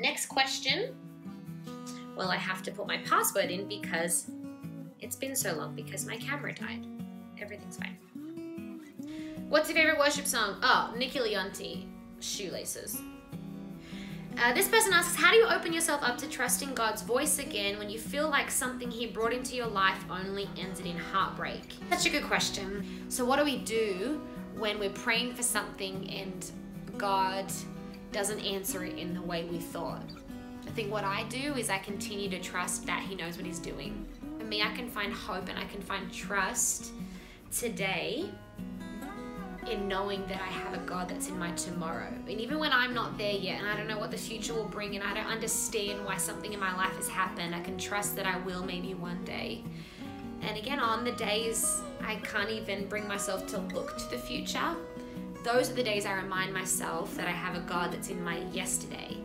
Next question. Well, I have to put my password in because it's been so long because my camera died. Everything's fine. What's your favorite worship song? Oh, Nicky Leonti, Shoelaces. This person asks, how do you open yourself up to trusting God's voice again when you feel like something He brought into your life only ended in heartbreak? Such a good question. So what do we do when we're praying for something and God doesn't answer it in the way we thought? I think what I do is I continue to trust that He knows what He's doing. For me, I can find hope and I can find trust today in knowing that I have a God that's in my tomorrow. And even when I'm not there yet and I don't know what the future will bring and I don't understand why something in my life has happened, I can trust that I will maybe one day. And again, on the days I can't even bring myself to look to the future, those are the days I remind myself that I have a God that's in my yesterday.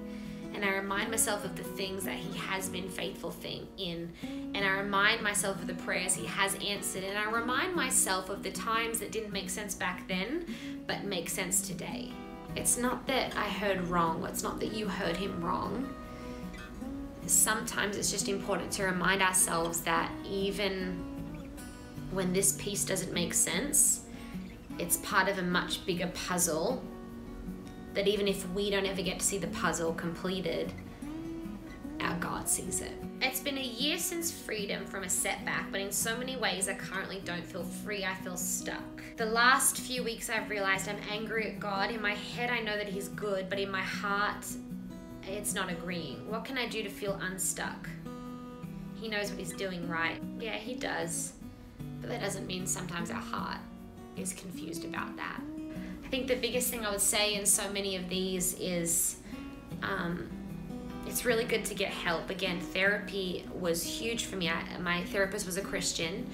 And I remind myself of the things that He has been faithful in. And I remind myself of the prayers He has answered. And I remind myself of the times that didn't make sense back then, but make sense today. It's not that I heard wrong. It's not that you heard Him wrong. Sometimes it's just important to remind ourselves that even when this piece doesn't make sense, it's part of a much bigger puzzle, that even if we don't ever get to see the puzzle completed, our God sees it. It's been a year since freedom from a setback, but in so many ways I currently don't feel free, I feel stuck. The last few weeks I've realized I'm angry at God. In my head I know that He's good, but in my heart it's not agreeing. What can I do to feel unstuck? He knows what He's doing, right? Yeah, He does. But that doesn't mean sometimes our heart is confused about that. I think the biggest thing I would say in so many of these is it's really good to get help. Again, therapy was huge for me. My therapist was a Christian,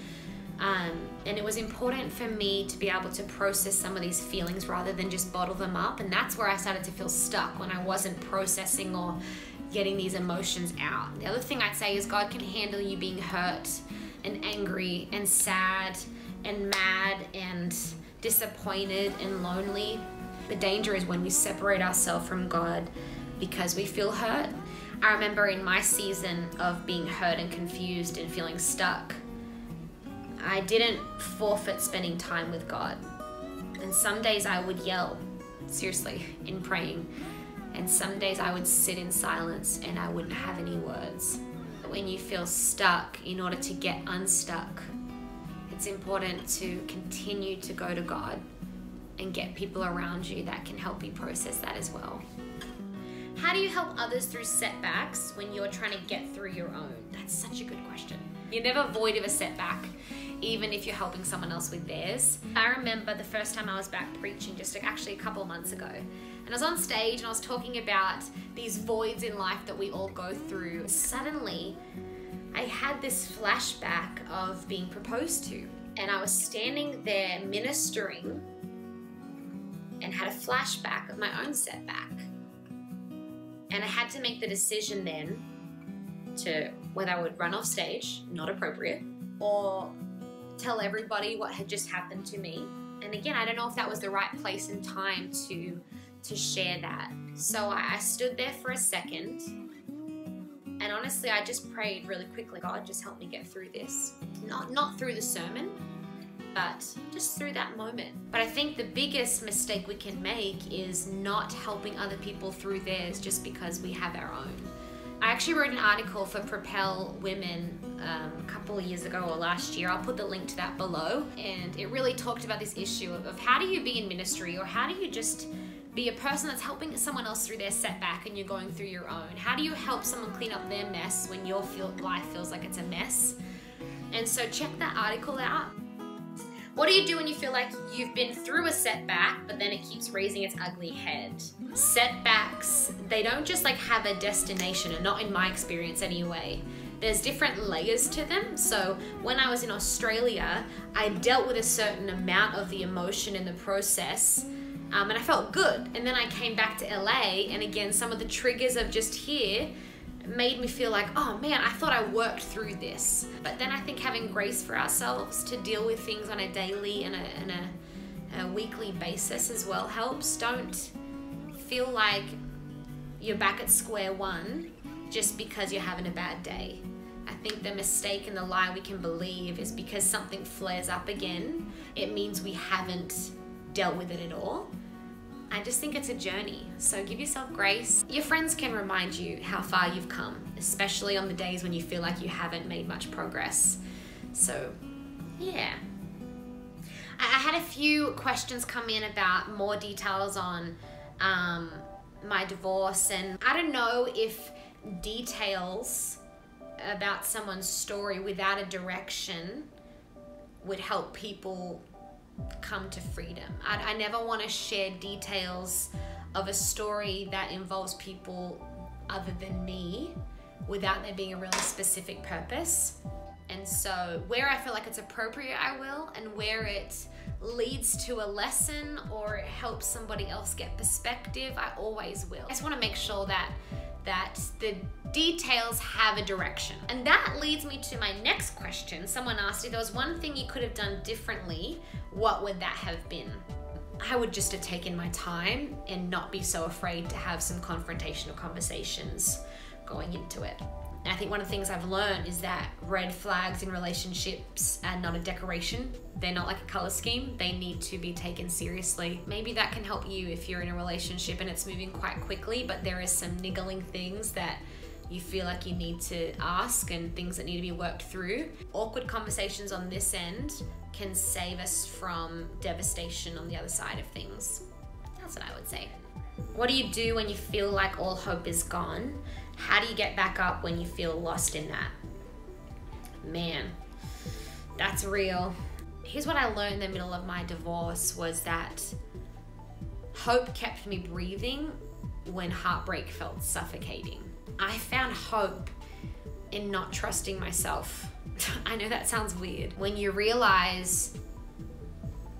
and it was important for me to be able to process some of these feelings rather than just bottle them up. And that's where I started to feel stuck, when I wasn't processing or getting these emotions out. The other thing I'd say is God can handle you being hurt and angry and sad and mad and disappointed and lonely. The danger is when we separate ourselves from God because we feel hurt. I remember in my season of being hurt and confused and feeling stuck, I didn't forfeit spending time with God. And some days I would yell, seriously, in praying. And some days I would sit in silence and I wouldn't have any words. When you feel stuck, in order to get unstuck, it's important to continue to go to God and get people around you that can help you process that as well. How do you help others through setbacks when you're trying to get through your own? That's such a good question. You're never void of a setback, even if you're helping someone else with theirs. I remember the first time I was back preaching, just actually a couple of months ago, and I was on stage and I was talking about these voids in life that we all go through. Suddenly, I had this flashback of being proposed to, and I was standing there ministering and had a flashback of my own setback. And I had to make the decision then to whether I would run off stage, not appropriate, or tell everybody what had just happened to me. And again, I don't know if that was the right place and time to share that. So I stood there for a second, and honestly, I just prayed really quickly, God, just help me get through this. Not through the sermon, but just through that moment. But I think the biggest mistake we can make is not helping other people through theirs just because we have our own. I actually wrote an article for Propel Women a couple of years ago or last year. I'll put the link to that below. And it really talked about this issue of how do you be in ministry, or how do you just be a person that's helping someone else through their setback and you're going through your own? How do you help someone clean up their mess when your life feels like it's a mess? And so check that article out. What do you do when you feel like you've been through a setback, but then it keeps raising its ugly head? Setbacks, they don't just like have a destination, and not in my experience anyway. There's different layers to them. So when I was in Australia, I dealt with a certain amount of the emotion in the process, and I felt good. And then I came back to LA, and again, some of the triggers of just here made me feel like, oh man, I thought I worked through this. But then I think having grace for ourselves to deal with things on a daily and a weekly basis as well helps. Don't feel like you're back at square one just because you're having a bad day. I think the mistake and the lie we can believe is because something flares up again, it means we haven't dealt with it at all. I just think it's a journey, so give yourself grace. Your friends can remind you how far you've come, especially on the days when you feel like you haven't made much progress. So, yeah. I had a few questions come in about more details on my divorce, and I don't know if details about someone's story without a direction would help people come to freedom. I never want to share details of a story that involves people other than me without there being a really specific purpose. And so where I feel like it's appropriate, I will, and where it leads to a lesson or it helps somebody else get perspective, I always will. I just want to make sure that the details have a direction. And that leads me to my next question. Someone asked, if there was one thing you could have done differently, what would that have been? I would just have taken my time and not be so afraid to have some confrontational conversations going into it. And I think one of the things I've learned is that red flags in relationships are not a decoration. They're not like a color scheme. They need to be taken seriously. Maybe that can help you if you're in a relationship and it's moving quite quickly, but there is some niggling things that you feel like you need to ask and things that need to be worked through. Awkward conversations on this end can save us from devastation on the other side of things. That's what I would say. What do you do when you feel like all hope is gone? How do you get back up when you feel lost in that? Man, that's real. Here's what I learned in the middle of my divorce was that hope kept me breathing when heartbreak felt suffocating. I found hope in not trusting myself. I know that sounds weird. When you realize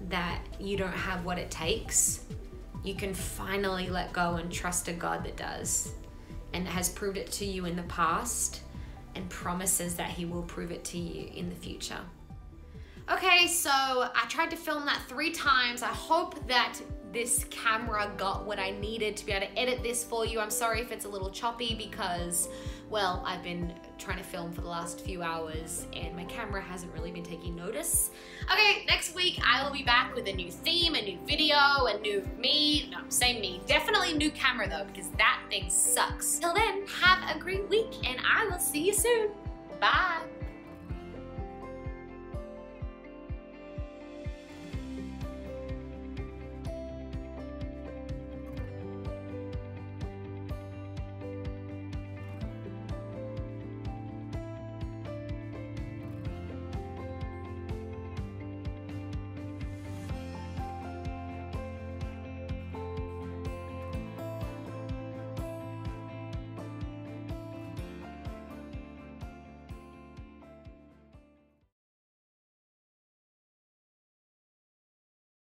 that you don't have what it takes, you can finally let go and trust a God that does, and has proved it to you in the past and promises that he will prove it to you in the future. Okay, so I tried to film that 3 times. I hope that this camera got what I needed to be able to edit this for you. I'm sorry if it's a little choppy because, well, I've been trying to film for the last few hours and my camera hasn't really been taking notice. Okay, next week I will be back with a new theme, a new video, a new me. No, same me. Definitely new camera though, because that thing sucks. Till then, have a great week and I will see you soon. Bye.